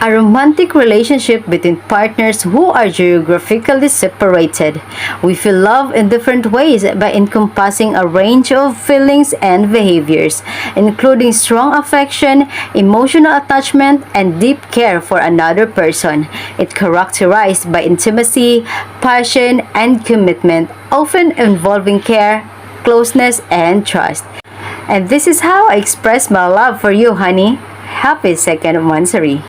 A romantic relationship between partners who are geographically separated. We feel love in different ways by encompassing a range of feelings and behaviors, including strong affection, emotional attachment, and deep care for another person. It's characterized by intimacy, passion, and commitment, often involving care, closeness, and trust. And this is how I express my love for you, honey. Happy second anniversary.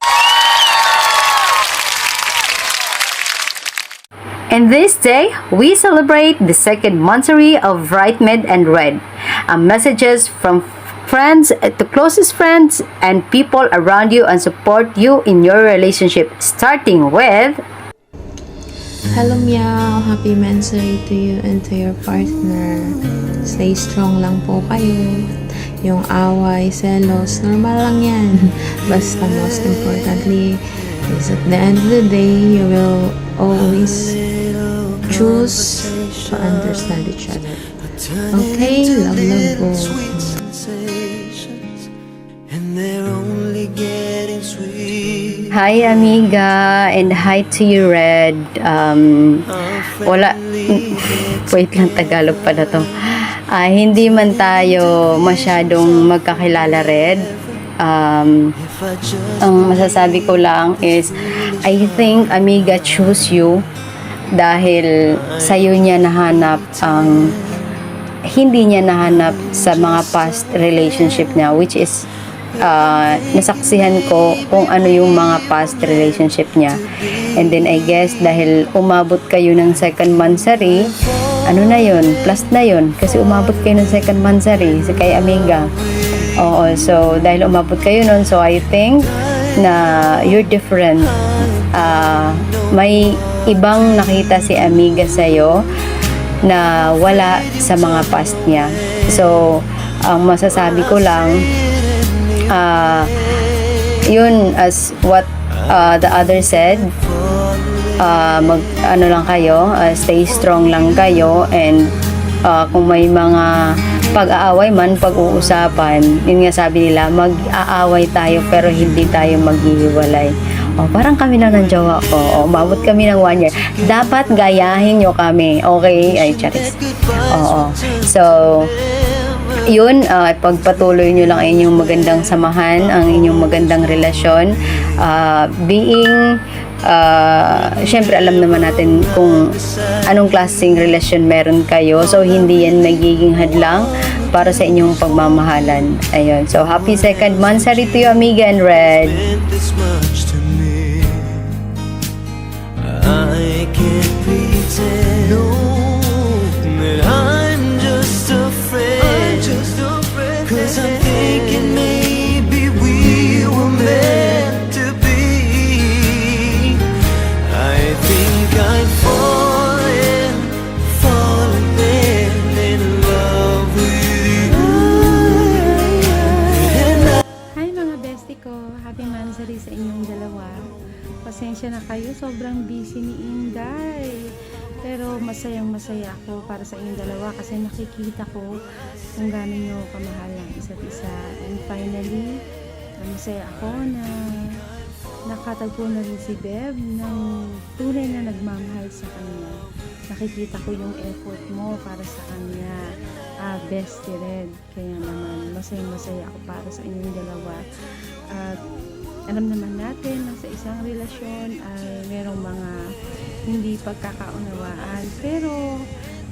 In this day, we celebrate the second anniversary of Right Mid and Red. Messages from friends to closest friends and people around you and support you in your relationship, starting with Hello Meow! Happy Mansary to you and to your partner. Stay strong lang po kayo. Yung away, selos, normal lang yan. Basta most importantly is at the end of the day, you will always choose to understand each other. Okay? Love, love po. Hi amiga and hi to you Red. Wala wait lang, Tagalog pala to. Hindi man tayo masyadong magkakilala Red. Ang masasabi ko lang is I think amiga choose you dahil sa'yo niya nahanap ang hindi niya nahanap sa mga past relationship niya, which is nasaksihan ko kung ano yung mga past relationship niya. And then I guess dahil umabot kayo ng second anniversary, ano na yun, plus na yun kasi umabot kayo ng second anniversary sa kay amiga. Oo, so dahil umabot kayo nun, so I think na you're different. May ibang nakita si amiga sa'yo na wala sa mga past niya. So ang masasabi ko lang, yun as what the other said, ano lang kayo, stay strong lang kayo, and kung may mga pag-aaway man, pag-uusapan, yun nga sabi nila, mag-aaway tayo pero hindi tayo maghihiwalay. Parang kami lang ng jowa ko. Umabot kami ng 1 year. Dapat gayahin nyo kami. Okay? Ay, charis. So, yun, pagpatuloy nyo lang ang inyong magandang samahan, ang inyong magandang relasyon. Syempre alam naman natin kung anong klaseng relasyon meron kayo. So, hindi yan nagiging hadlang para sa inyong pagmamahalan. Ayun. So, happy second anniversary to you, amiga and Red. I can't pretend that I'm just a friend, 'cause I'm thinking maybe we were meant to be. I think I've fallen in love with you. Hi mga bestie ko, happy anniversary sa inyong dalawa. Pasensya na kayo, sobrang busy ni Inday. Pero masayang masaya ako para sa inyong dalawa kasi nakikita ko kung gaano nyo kamahal ang isa't isa. And finally, masaya ako na nakatagpo na rin si Beb ng tunay na nagmamahal sa kanya. Nakikita ko yung effort mo para sa kanya. Bestie Red. Kaya naman, masayang masaya ako para sa inyong dalawa. At alam naman natin na sa isang relasyon ay merong mga hindi pagkakaunawaan, pero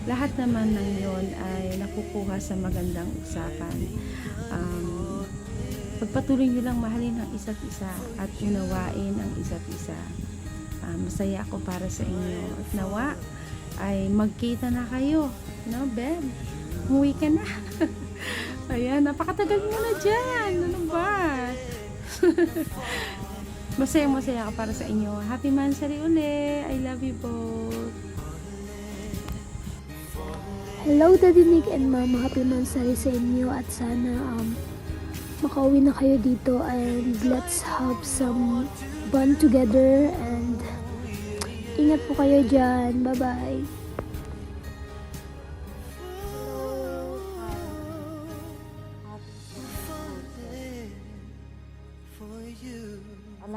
lahat naman ng yon ay nakukuha sa magandang usapan. Pagpatuloy nyo lang mahalin ang isa't isa at unawain ang isa't isa. Masaya ako para sa inyo at nawa ay magkita na kayo, no Beb? Umuwi ka na. Ayan, napakatagal mo na dyan. Ano ba? Masaya ako para sa inyo. Happy anniversary uli. I love you both. Hello Daddy Nick and Mama. Happy anniversary sa inyo at sana makauwi na kayo dito and let's have some fun together and ingat po kayo dyan. Bye bye.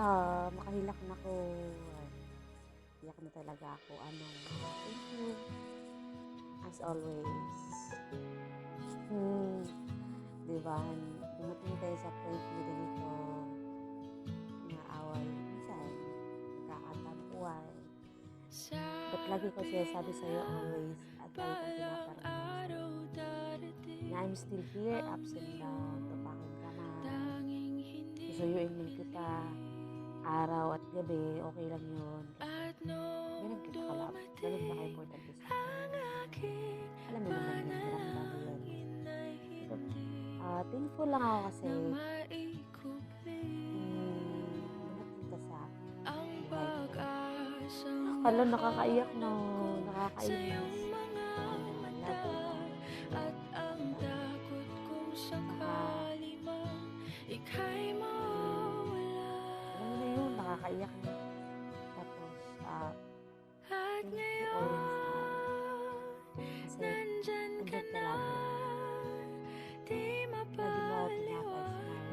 Hala, makahilak na ko. Iyak na talaga ako. Thank you. As always. Diba? Dumating tayo sa point na ganito. Inaaway. Minsan, nagkakatampuan. But lagi ko siya sabi sa'yo always. At lagi kong pinaparamdam na I'm still here, ups and down. Tapakin ka man. Susuyuin mo kita. Araw at gabi, okay lang yun. Ganun kita kalap. Ganun ka ka-importante sa akin. Alam mo naman yung naramdaman yun. Thankful lang ako kasi dumating ka sa buhay ko. Akala nakakaiyak no. Nakakainis. Lagi alam mo na yun, nakakaiyak na. Tapos, thank you always. Kasi, nandun ka lagi. Lagi mo ako pinapasmile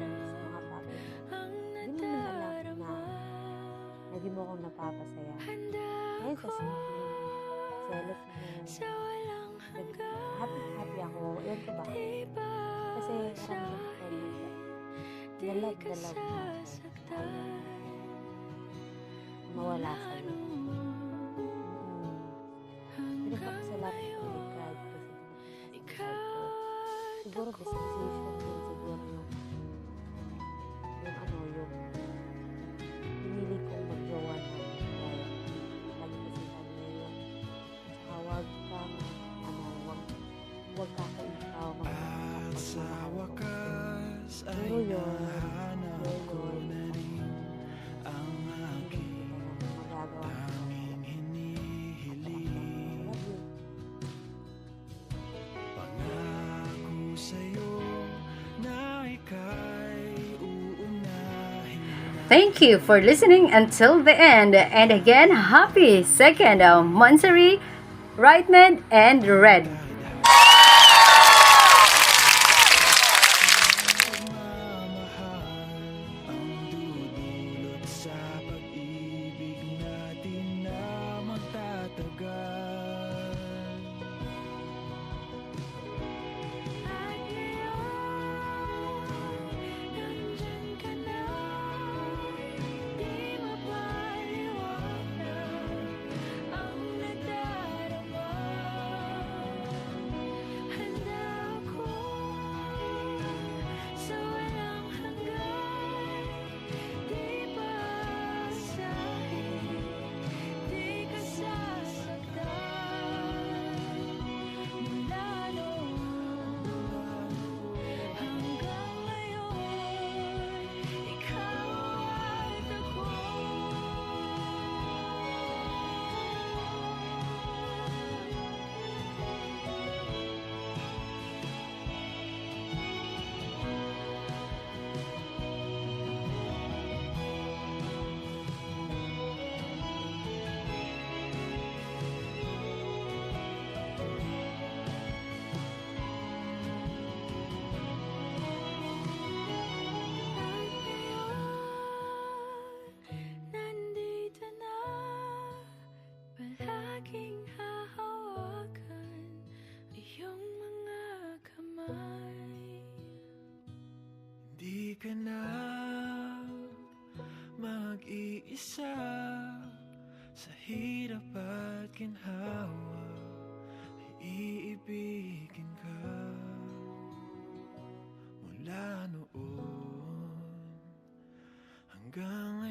sa mga bagay. Hindi mo alam na lagi mo akong napapasaya. Ngayon sa simpleng selos mo, happy ako. Ewan ko ba? Kasi naramdaman ko na love na ako. Mawala sa'yo. Pinagpapasalamat ko kay God kasi dumating ka sa buhay ko. Siguro decision din siguro yung pinili kong mag-jowa na lagi kasi sabi ngayon. Tsaka huwag ka ikaw Sa wakas ay pero nahanap ko na rin ang aking magagawa tanging hinihiling. Pangako sa'yo na ika'y uunahin na. Thank you for listening until the end. And again, happy second Monthsary, Rightmed and Red. Pagmamahal ang dudulot sa pag-ibig natin na magtatagal. At ngayon, nandyan ka na, di mapaliwanag ang nadarama. Handa ako sa walang hanggan, di basahin, di ka sasaktan. Mula noon hanggang ngayon, ikaw at ako. At ngayon, nandito na, palaging hahawakan iyong mga kamay. Di ka na mag-iisa sa hirap at ginhawa, iibigin ka mula noon hanggang